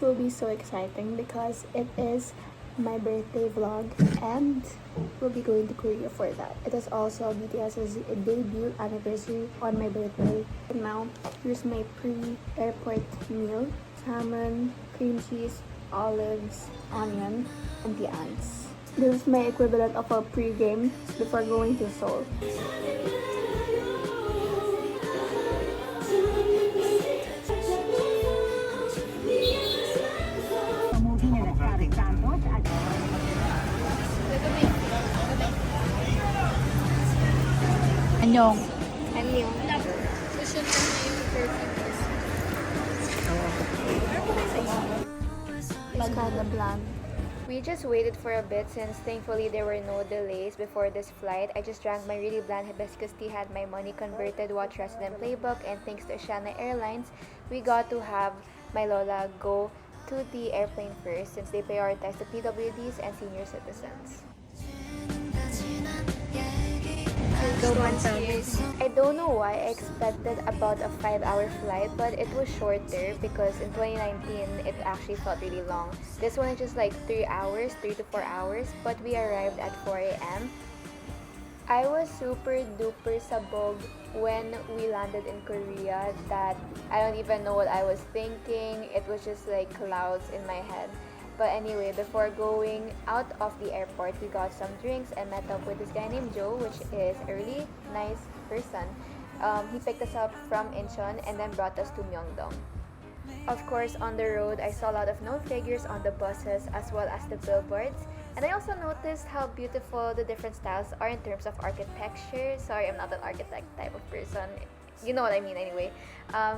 will be so exciting because it is my birthday vlog and we'll be going to Korea for that. It is also BTS's debut anniversary on my birthday. And now, here's my pre-airport meal. Salmon, cream cheese, olives, onion, and the ants. This is my equivalent of a pre-game before going to Seoul. 안녕. Annyeong. It's kind of bland. We just waited for a bit since thankfully there were no delays before this flight. I just drank my really bland hibiscus tea, had my money converted, watched Resident Playbook, and thanks to Asiana Airlines, we got to have my Lola go to the airplane first since they prioritize the PWDs and senior citizens. I don't know why I expected about a 5-hour flight, but it was shorter because in 2019 it actually felt really long. This one is just like 3 hours, 3 to 4 hours, but we arrived at 4 a.m. I was super duper sabog when we landed in Korea that I don't even know what I was thinking. It was just like clouds in my head. But anyway, before going out of the airport, we got some drinks and met up with this guy named Joe, which is a really nice person. He picked us up from Incheon and then brought us to Myeongdong. Of course, on the road, I saw a lot of known figures on the buses as well as the billboards. And I also noticed how beautiful the different styles are in terms of architecture. Sorry, I'm not an architect type of person. You know what I mean anyway.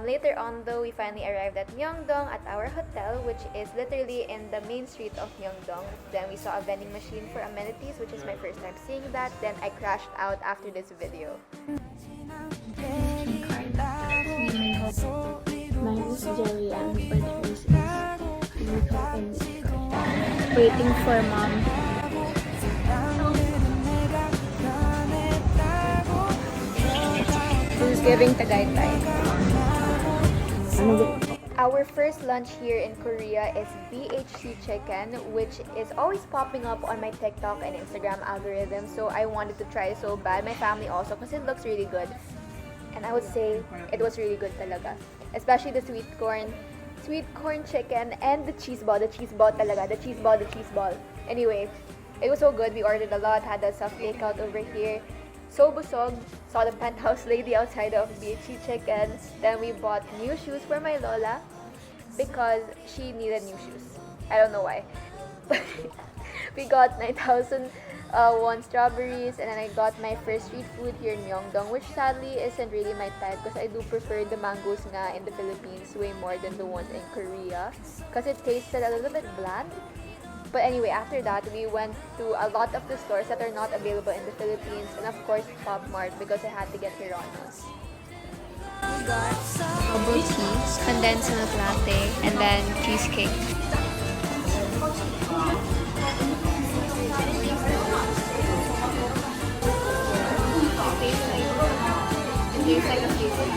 Later on though, we finally arrived at Myeongdong at our hotel, which is literally in the main street of Myeongdong. Then we saw a vending machine for amenities, which is my first time seeing that. Then I crashed out after this video. Mine is Jerry and but hers is Nico and waiting for mom. Who's giving Tagaytay? Our first lunch here in Korea is BHC chicken, which is always popping up on my TikTok and Instagram algorithm. So I wanted to try it so bad. My family also, because it looks really good. And I would say it was really good talaga. Especially the sweet corn chicken and the cheese ball talaga. The cheese ball. Anyway, it was so good. We ordered a lot, had a soft takeout over here. So busog, saw the penthouse lady outside of BHC chicken. Then we bought new shoes for my Lola because she needed new shoes. I don't know why. We got 9,001 strawberries, and then I got my first street food here in Myeongdong, which sadly isn't really my type because I do prefer the mangoes nga in the Philippines way more than the ones in Korea because it tasted a little bit bland. But anyway, after that, we went to a lot of the stores that are not available in the Philippines, and of course, Pop Mart because I had to get Hironos. We got bubble tea, condensed milk latte, and then cheesecake. It tastes like a flavor.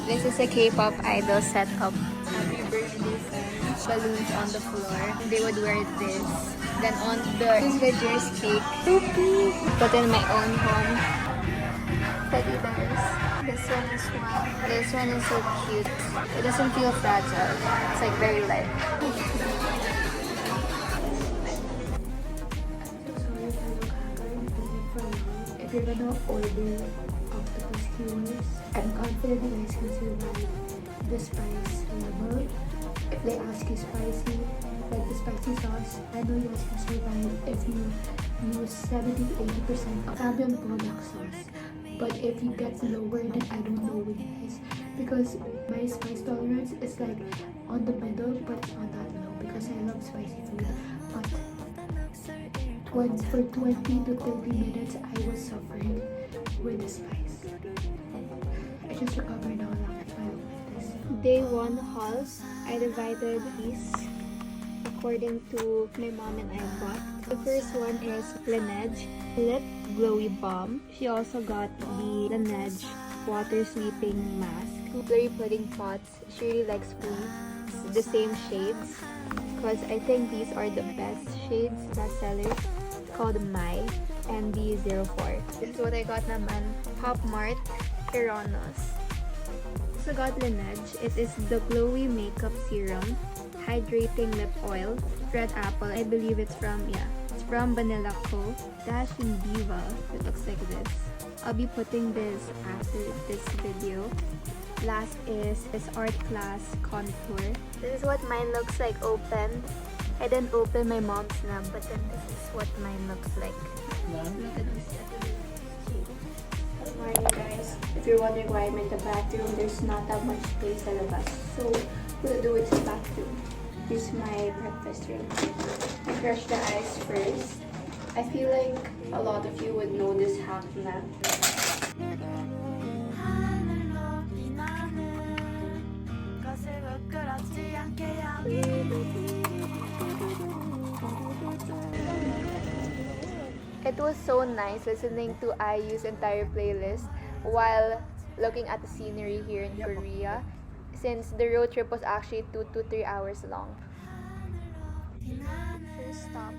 This is a K-pop idol setup. Happy birthday, balloons on the floor. They would wear this. Then on the Jerry's cake. Put in my own home. Teddy bears. This one as well. This one is so cute. It doesn't feel fragile. It's like very light. If you're gonna order octopus skewers, I'm confident you guys can survive the spice level. If they ask you spicy, like the spicy sauce, I know you guys can survive if you use 70-80% of Fabian product sauce. But if you get lower, then I don't know with you guys, because my spice tolerance is like on the middle, but it's not that low because I love spicy food. But for 20 to 30 minutes, I was suffering with the spice. I just recovered now, that's why I like this. Day 1 hauls, I divided these according to my mom and I bought. The first one is Laneige Lip Glowy Balm. She also got the Laneige Water Sweeping Mask. Blurry Pudding Pots. She really likes these. The same shades, because I think these are the best shades, best sellers. Called My and the 04. This is what I got naman. Pop Mart Iranos. Also got Laneige. It is the Glowy Makeup Serum, Hydrating Lip Oil, Red Apple. I believe it's from Vanilla Co. Dashing Diva. It looks like this. I'll be putting this after this video. Last is Art Class Contour. This is what mine looks like opened. I didn't open my mom's na, but then this is what mine looks like. Look at this. Good morning, guys. If you're wondering why I'm in the bathroom, there's not that much space in the bus. So we'll do it in the bathroom. This is my breakfast drink. I brush the eyes first. I feel like a lot of you would know this hack na. It was so nice listening to IU's entire playlist while looking at the scenery here in Korea, since the road trip was actually 2 to 3 hours long. First stop,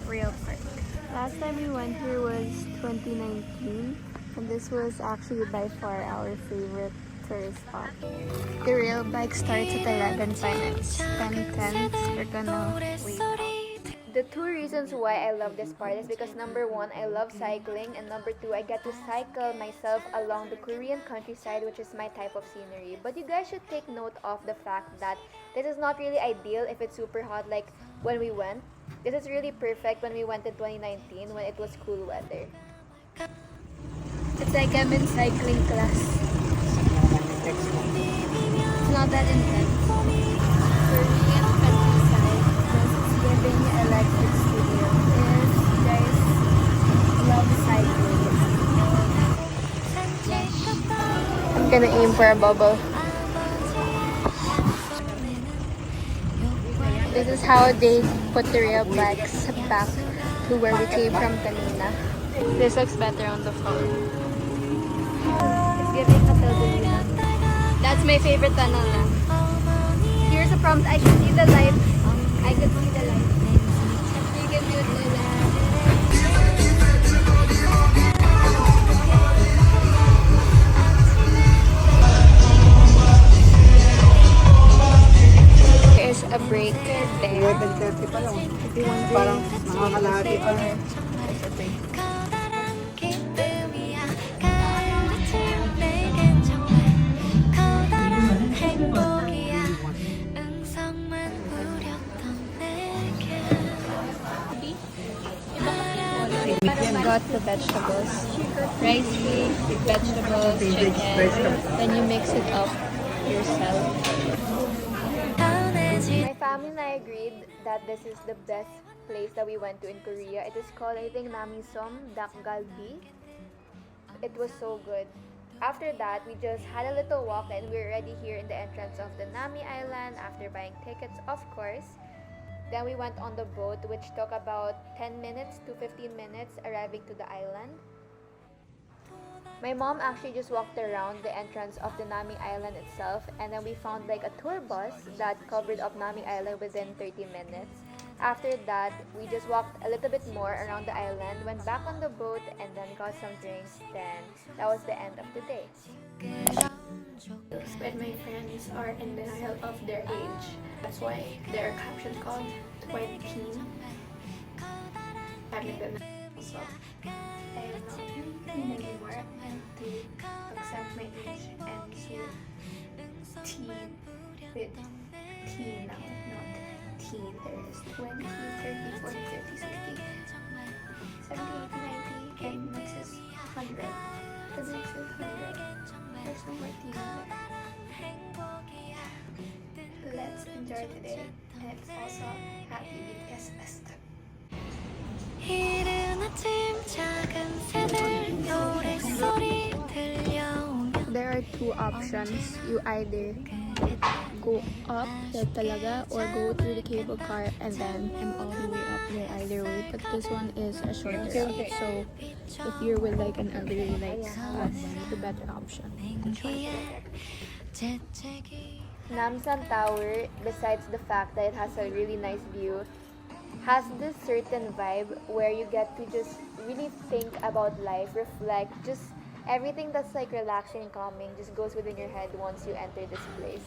Real Park. Last time we went here was 2019, and this was actually by far our favorite tourist spot. The rail bike starts at 11 minutes. 10:10, we're gonna wait. The two reasons why I love this part is because number 1, I love cycling, and number 2, I get to cycle myself along the Korean countryside, which is my type of scenery. But you guys should take note of the fact that this is not really ideal if it's super hot like when we went. This is really perfect when we went in 2019 when it was cool weather. It's like I'm in cycling class. It's not that intense. Korean countryside, just giving electric studio. If you guys love cycling, I'm gonna aim for a bubble. This is how they put the rail bikes back to where we came from kanina. This looks better on the phone. It's giving Catalina. That's my favorite tunnel na. Here's a prompt. I can see the light. I can see the light. You can do it. There's a break there. 11:30 pa lang. Parang makakalahati pa. There's a break. Got the vegetables. Rice cake, vegetables, chicken. Then you mix it up yourself. My family and I agreed that this is the best place that we went to in Korea. It is called, I think, Nami Galbi. It was so good. After that, we just had a little walk and we're already here in the entrance of the Nami Island after buying tickets, of course. Then we went on the boat, which took about 10 minutes to 15 minutes arriving to the island. My mom actually just walked around the entrance of the Nami Island itself, and then we found like a tour bus that covered up Nami Island within 30 minutes. After that, we just walked a little bit more around the island, went back on the boat, and then got some drinks. Then that was the end of the day. When my friends are in denial of their age, that's why their caption called 20 teen. I'm in denial, so I am not teen anymore. I have to accept my age and so teen with teen now, not teen. There is 20, 30, 40, 50, 60, 70, 80, 90, and next is 100. The next is 100. There's no more teen in there. Let's enjoy today, and it's also happy BTS festa. There are two options. You either go up there talaga or go through the cable car and then I'm all the way up there either way. But this one is a shorter route. So if you're with like an elderly like us, the better option. Namsan Tower, besides the fact that it has a really nice view, has this certain vibe where you get to just really think about life, reflect, just everything that's like relaxing and calming just goes within your head once you enter this place.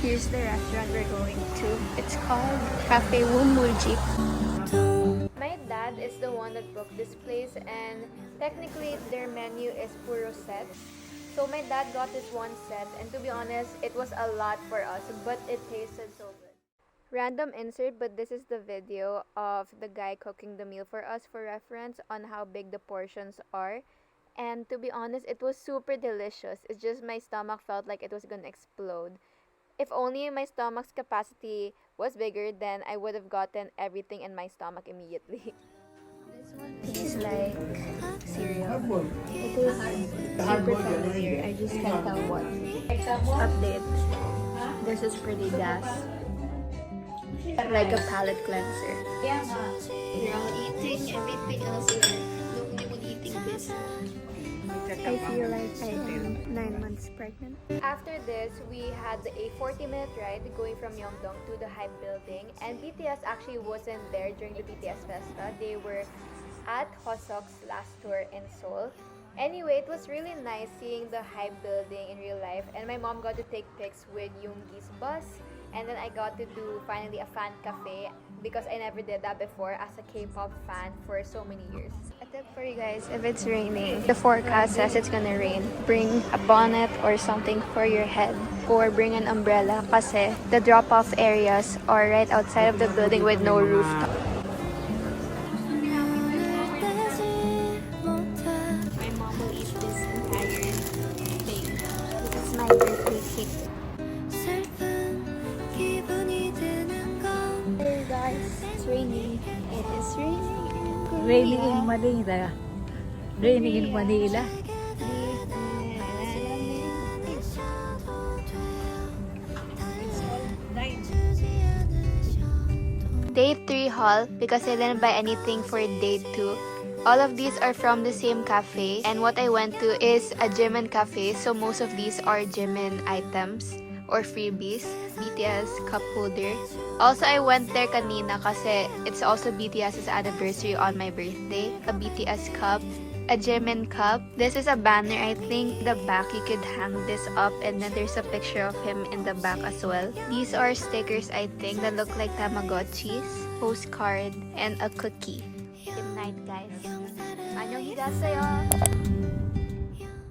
Here's the restaurant we're going to. It's called Cafe Wumulji. My dad is the one that booked this place, and technically their menu is puro set. So my dad got this one set, and to be honest, it was a lot for us, but it tasted so good. Random insert, but this is the video of the guy cooking the meal for us for reference on how big the portions are. And to be honest, it was super delicious. It's just my stomach felt like it was gonna explode. If only my stomach's capacity was bigger, then I would have gotten everything in my stomach immediately. This one tastes like cereal. It is super familiar. I just can't tell what. Update. This is pretty gas. Like a palate cleanser. You're all eating everything else. You're eating this. I feel like I am 9 months pregnant. After this, we had a 40-minute ride going from Myeongdong to the Hype building, and BTS actually wasn't there during the BTS Festa. They were at Hosok's last tour in Seoul. Anyway, it was really nice seeing the Hype building in real life, and my mom got to take pics with Yoongi's bus, and then I got to do finally a fan cafe because I never did that before as a K-pop fan for so many years. A tip for you guys, if it's raining, the forecast says it's gonna rain, bring a bonnet or something for your head, or bring an umbrella kasi the drop-off areas are right outside of the building with no rooftop. My mom will eat this entire thing. This is my birthday cake. Hey guys, it's raining. It is raining. Raining in Manila. Raining in Manila. Day 3 haul because I didn't buy anything for day 2. All of these are from the same cafe, and what I went to is a Jimin cafe, so most of these are Jimin items or freebies. BTS cup holder. Also, I went there kanina kasi it's also BTS's anniversary on my birthday. A BTS cup, a Jimin cup. This is a banner, I think. The back, you could hang this up and then there's a picture of him in the back as well. These are stickers, I think, that look like Tamagotchis, postcard, and a cookie. Good night, guys. Annyeong higaseyo!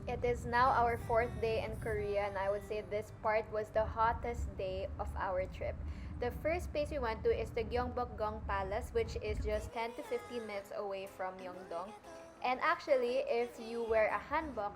It is now our 4th day in Korea, and I would say this part was the hottest day of our trip. The first place we went to is the Gyeongbokgung Palace, which is just 10 to 15 minutes away from Myeongdong. And actually, if you wear a hanbok,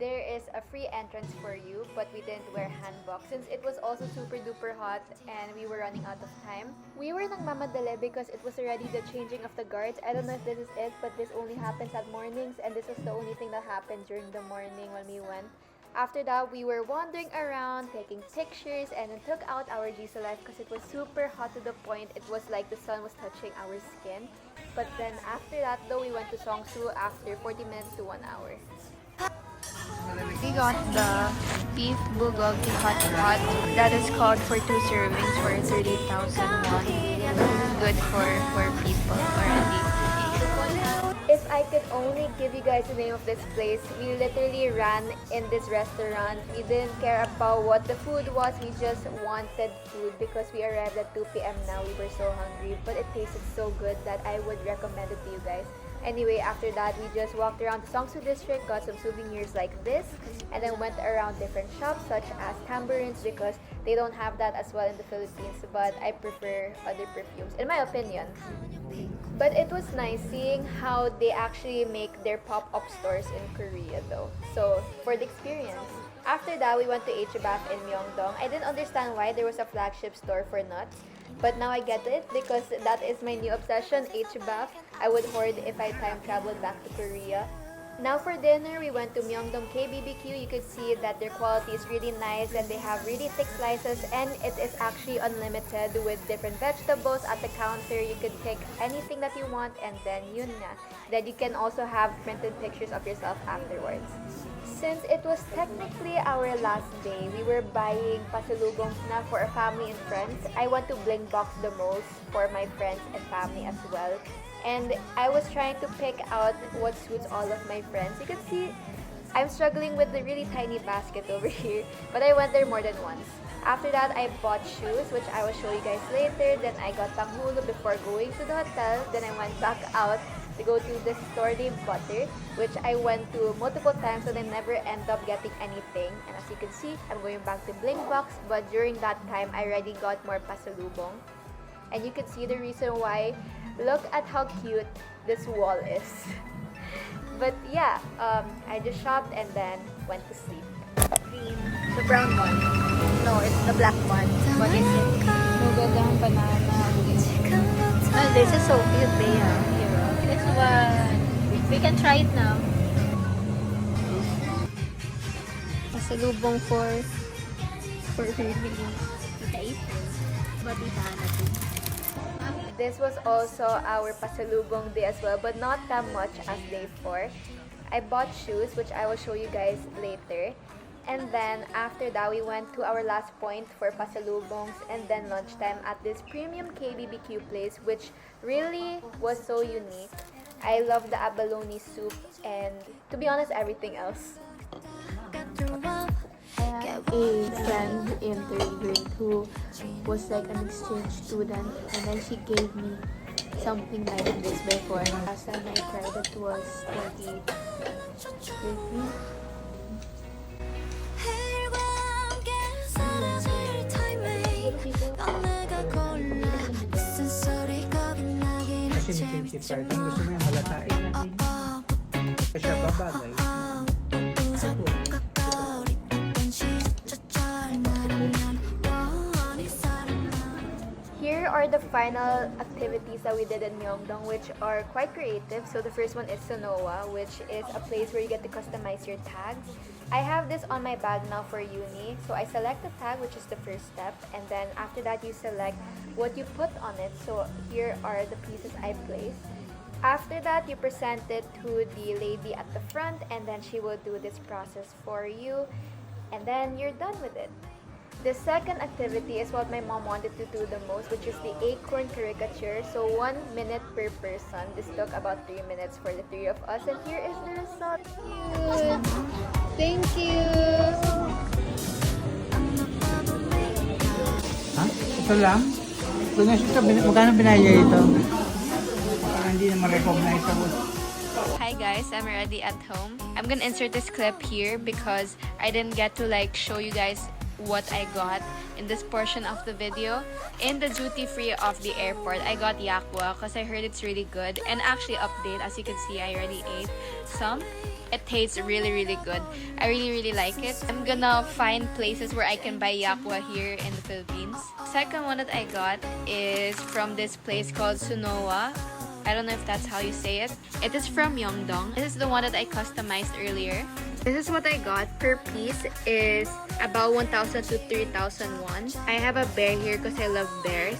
there is a free entrance for you, but we didn't wear hanbok since it was also super duper hot and we were running out of time. We were nagmamadali because it was already the changing of the guards. I don't know if this is it, but this only happens at mornings, and this was the only thing that happened during the morning when we went. After that, we were wandering around, taking pictures, and then took out our Gisa life because it was super hot to the point it was like the sun was touching our skin. But then after that, though, we went to Songsu after 40 minutes to 1 hour. We got the beef bulgogi hot pot that is called for 2 servings for 30,000 won. This is good for 4 people already. If I could only give you guys the name of this place, we literally ran in this restaurant. We didn't care about what the food was, we just wanted food because we arrived at 2 p.m. now. We were so hungry, but it tasted so good that I would recommend it to you guys. Anyway, after that, we just walked around the Songsu district, got some souvenirs like this, and then went around different shops such as tambourines because they don't have that as well in the Philippines, but I prefer other perfumes, in my opinion. But it was nice seeing how they actually make their pop-up stores in Korea though. So, for the experience. After that, we went to HBAF in Myeongdong. I didn't understand why there was a flagship store for nuts, but now I get it because that is my new obsession, HBAF. I would hoard if I time traveled back to Korea. Now for dinner, we went to Myeongdong KBBQ. You could see that their quality is really nice and they have really thick slices, and it is actually unlimited with different vegetables at the counter. You could pick anything that you want and then yun na. Then you can also have printed pictures of yourself afterwards. Since it was technically our last day, we were buying pasalubongs na for our family and friends. I want to bling box the most for my friends and family as well. And I was trying to pick out what suits all of my friends. You can see I'm struggling with the really tiny basket over here, but I went there more than once. After that, I bought shoes, which I will show you guys later. Then I got panghulo before going to the hotel. Then I went back out to go to this store named Butter, which I went to multiple times, so I never end up getting anything. And as you can see, I'm going back to Bling Box, but during that time, I already got more pasalubong. And you can see the reason why. Look at how cute this wall is. But yeah, I just shopped and then went to sleep. Green. The brown one. No, it's the black one. What is it? Magandang banana. Oh, this is so cute, Bea. This one. We can try it now. Pasalubong for her really. This was also our pasalubong day as well, but not that much as day 4. I bought shoes, which I will show you guys later. And then after that, we went to our last point for pasalubongs and then lunchtime at this premium KBBQ place, which really was so unique. I love the abalone soup and, to be honest, everything else. A friend in 3rd grade who was like an exchange student, and then she gave me something like this before. Last time I tried it was 2013. Kasi may 25. Kung gusto mo yung halatain natin. Kasi babagay. Here are the final activities that we did in Myeongdong, which are quite creative. So the first one is Sonoa, which is a place where you get to customize your tags. I have this on my bag now for uni. So I select the tag, which is the first step, and then after that you select what you put on it. So here are the pieces I placed. After that, you present it to the lady at the front, and then she will do this process for you, and then you're done with it. The second activity is what my mom wanted to do the most, which is the acorn caricature. So 1 minute per person. This took about 3 minutes for the 3 of us, and here is the result. Thank you! Ha? Ito lang? Magkano binayay ito? Parang hindi na ma-recognize ako. Hi guys, I'm already at home. I'm gonna insert this clip here because I didn't get to show you guys what I got in this portion of the video. In the duty free of the airport, I got yakwa because I heard it's really good. And actually, update, as you can see, I already ate some. It tastes really good. I really like it. I'm gonna find places where I can buy yakwa here in the Philippines. Second one that I got is from this place called Sunoa. I don't know if that's how you say it. It is from Myeongdong. This is the one that I customized earlier. This is what I got. Per piece is about 1,000 to 3,000 won. I have a bear here because I love bears.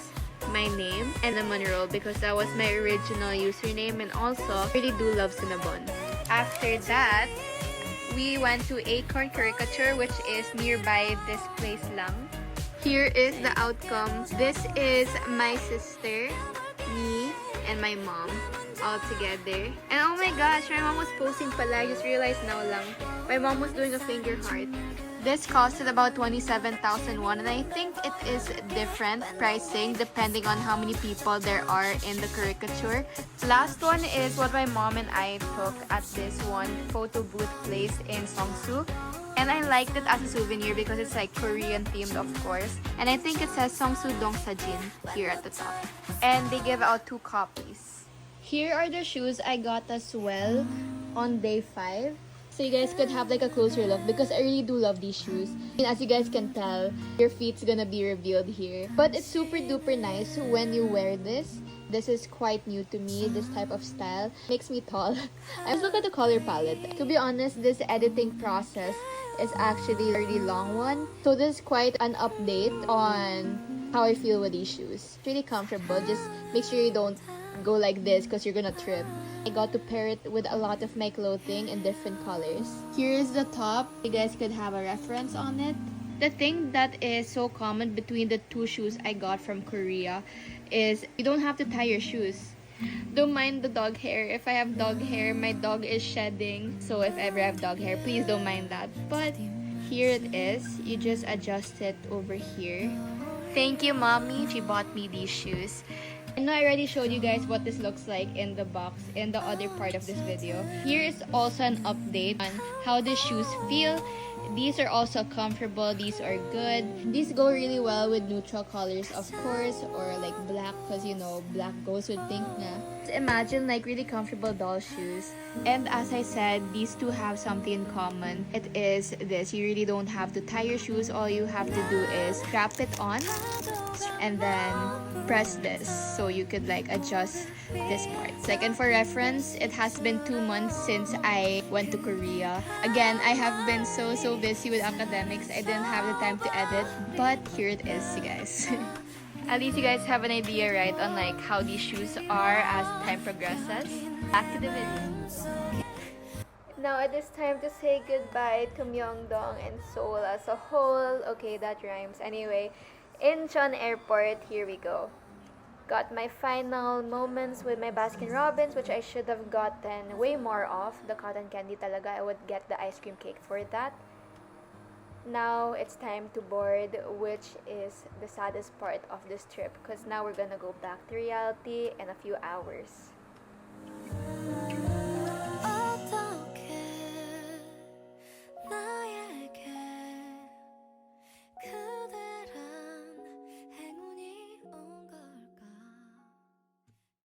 My name and the Monroe because that was my original username, and also I really do love Cinnabon. After that, we went to Acorn Caricature, which is nearby this place lang. Here is the outcome. This is my sister, me, and my mom all together. And oh my gosh, my mom was posing pala. I just realized now lang. My mom was doing a finger heart. This costed about 27,000 won, and I think it is different pricing depending on how many people there are in the caricature. Last one is what my mom and I took at this one photo booth place in Seoul. And I liked it as a souvenir because it's like Korean themed, of course. And I think it says Dong Sajin here at the top. And they give out 2 copies. Here are the shoes I got as well on day 5. So you guys could have like a closer look because I really do love these shoes. And as you guys can tell, your feet's gonna be revealed here. But it's super duper nice when you wear this. This is quite new to me, this type of style. Makes me tall. Let's look at the color palette. To be honest, this editing process is actually a really long one. So this is quite an update on how I feel with these shoes. It's really comfortable. Just make sure you don't go like this because you're gonna trip. I got to pair it with a lot of my clothing in different colors. Here's the top. You guys could have a reference on it. The thing that is so common between the 2 shoes I got from Korea is you don't have to tie your shoes. Don't mind the dog hair. If I have dog hair, my dog is shedding. So if ever I have dog hair, please don't mind that. But here it is. You just adjust it over here. Thank you, mommy. She bought me these shoes. I know I already showed you guys what this looks like in the box in the other part of this video. Here is also an update on how the shoes feel. These are also comfortable. These are good. These go really well with neutral colors, of course, or like black because you know black goes with pink na. Imagine like really comfortable doll shoes. And as I said, these 2 have something in common. It is this. You really don't have to tie your shoes. All you have to do is strap it on and then press this so you could like adjust this part. Second, for reference, it has been 2 months since I went to Korea. Again, I have been so busy with academics. I didn't have the time to edit, but here it is, you guys. At least you guys have an idea, right, on like how these shoes are as time progresses. Back to the video. Now it is time to say goodbye to Myeongdong and Seoul as a whole. Okay, that rhymes. Anyway, Incheon Airport, here we go. Got my final moments with my Baskin-Robbins, which I should have gotten way more of. The cotton candy talaga. I would get the ice cream cake for that. Now it's time to board, which is the saddest part of this trip because now we're gonna go back to reality in a few hours.